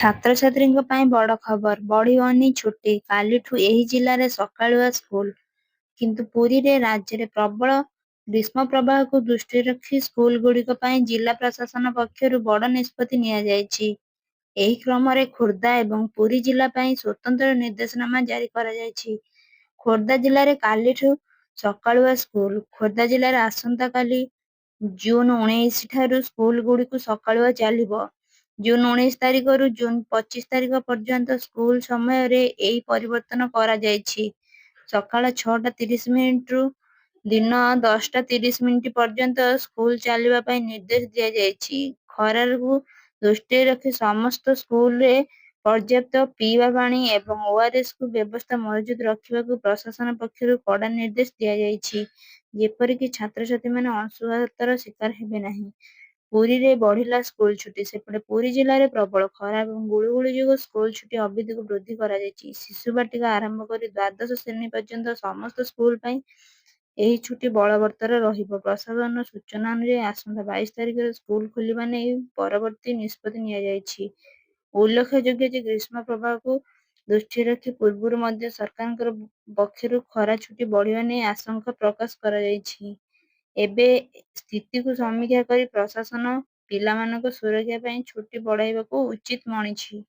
ଛାତ୍ରଛାତ୍ରୀଙ୍କ ପାଇଁ ବଡ଼ ଖବର, ବଢ଼ିବନି ଛୁଟି। କାଲିଠୁ ଏହି ଜିଲ୍ଲାରେ ସକାଳୁଆ ସ୍କୁଲ। କିନ୍ତୁ ପୁରୀରେ ରାଜ୍ୟରେ ପ୍ରବଳ ଗ୍ରୀଷ୍ମପ୍ରବାହକୁ ଦୃଷ୍ଟିରେ ରଖି ସ୍କୁଲଗୁଡ଼ିକ ପାଇଁ ଜିଲ୍ଲା ପ୍ରଶାସନ ପକ୍ଷରୁ ବଡ଼ ନିଷ୍ପତ୍ତି ନିଆଯାଇଛି। ଏହି କ୍ରମରେ ଖୋର୍ଦ୍ଧା ଏବଂ ପୁରୀ ଜିଲ୍ଲା ପାଇଁ ସ୍ୱତନ୍ତ୍ର ନିର୍ଦ୍ଦେଶନାମା ଜାରି କରାଯାଇଛି। ଖୋର୍ଦ୍ଧା ଜିଲ୍ଲାରେ କାଲିଠୁ ସକାଳୁଆ ସ୍କୁଲ। ଖୋର୍ଦ୍ଧା ଜିଲ୍ଲାରେ ଆସନ୍ତାକାଲି ଜୁନ୍ 19 ଠାରୁ ସ୍କୁଲଗୁଡ଼ିକୁ ସକାଳୁଆ ଚାଲିବ। ଜୁନ୍ 19 ତାରିଖରୁ ଜୁନ୍ 25 ତାରିଖ ପର୍ଯ୍ୟନ୍ତ ସ୍କୁଲ ସମୟରେ ଏହି ପରିବର୍ତ୍ତନ କରାଯାଇଛି। ସକାଳ 6:30 ରୁ ଦିନ 10:30 ପର୍ଯ୍ୟନ୍ତ ସ୍କୁଲ ଚାଲିବା ପାଇଁ ନିର୍ଦ୍ଦେଶ ଦିଆଯାଇଛି। ଖରାକୁ ଦୃଷ୍ଟିରେ ରଖି ସମସ୍ତ ସ୍କୁଲରେ ପର୍ଯ୍ୟାପ୍ତ ପିଇବା ପାଣି ଏବଂ ଓଆରଏସ୍‌କୁ ବ୍ୟବସ୍ଥା ମହଜୁଦ ରଖିବାକୁ ପ୍ରଶାସନ ପକ୍ଷରୁ କଡ଼ା ନିର୍ଦ୍ଦେଶ ଦିଆଯାଇଛି, ଯେପରିକି ଛାତ୍ରଛାତ୍ରୀମାନେ ଅଂଶୁଘାତର ଶିକାର ହେବେ ନାହିଁ। ପୁରୀରେ ବଢ଼ିଲା ସ୍କୁଲ ଛୁଟି। ସେପଟେ ପୁରୀ ଜିଲ୍ଲାରେ ପ୍ରବଳ ଖରା ଏବଂ ଗୁଳୁଗୁଳି ଯୋଗୁଁ ସ୍କୁଲ ଛୁଟି ଅବଧିକୁ ବୃଦ୍ଧି କରାଯାଇଛି। ଶିଶୁ ବାଟିକା ଆରମ୍ଭ କରି ଦ୍ୱାଦଶ ଶ୍ରେଣୀ ପର୍ଯ୍ୟନ୍ତ ସମସ୍ତ ସ୍କୁଲ ପାଇଁ ଏହି ଛୁଟି ବଳବତ୍ତର ରହିବ। ପ୍ରଶାସନର ସୂଚନା ଅନୁଯାୟୀ ଆସନ୍ତା 22 ତାରିଖରେ ସ୍କୁଲ ଖୋଲିବା ନେଇ ପରବର୍ତ୍ତୀ ନିଷ୍ପତ୍ତି ନିଆଯାଇଛି। ଉଲ୍ଲେଖଯୋଗ୍ୟ ଯେ ଗ୍ରୀଷ୍ମ ପ୍ରବାହକୁ ଦୃଷ୍ଟିରେ ରଖି ପୂର୍ବରୁ ମଧ୍ୟ ସରକାରଙ୍କ ପକ୍ଷରୁ ଖରା ଛୁଟି ବଢ଼ିବା ନେଇ ଆଶଙ୍କା ପ୍ରକାଶ କରାଯାଇଛି। ଏବେ ସ୍ଥିତିକୁ ସମୀକ୍ଷା କରି ପ୍ରଶାସନ ପିଲାମାନଙ୍କ ସୁରକ୍ଷା ପାଇଁ ଛୁଟି ବଢ଼ାଇବାକୁ ଉଚିତ ମଣିଛି।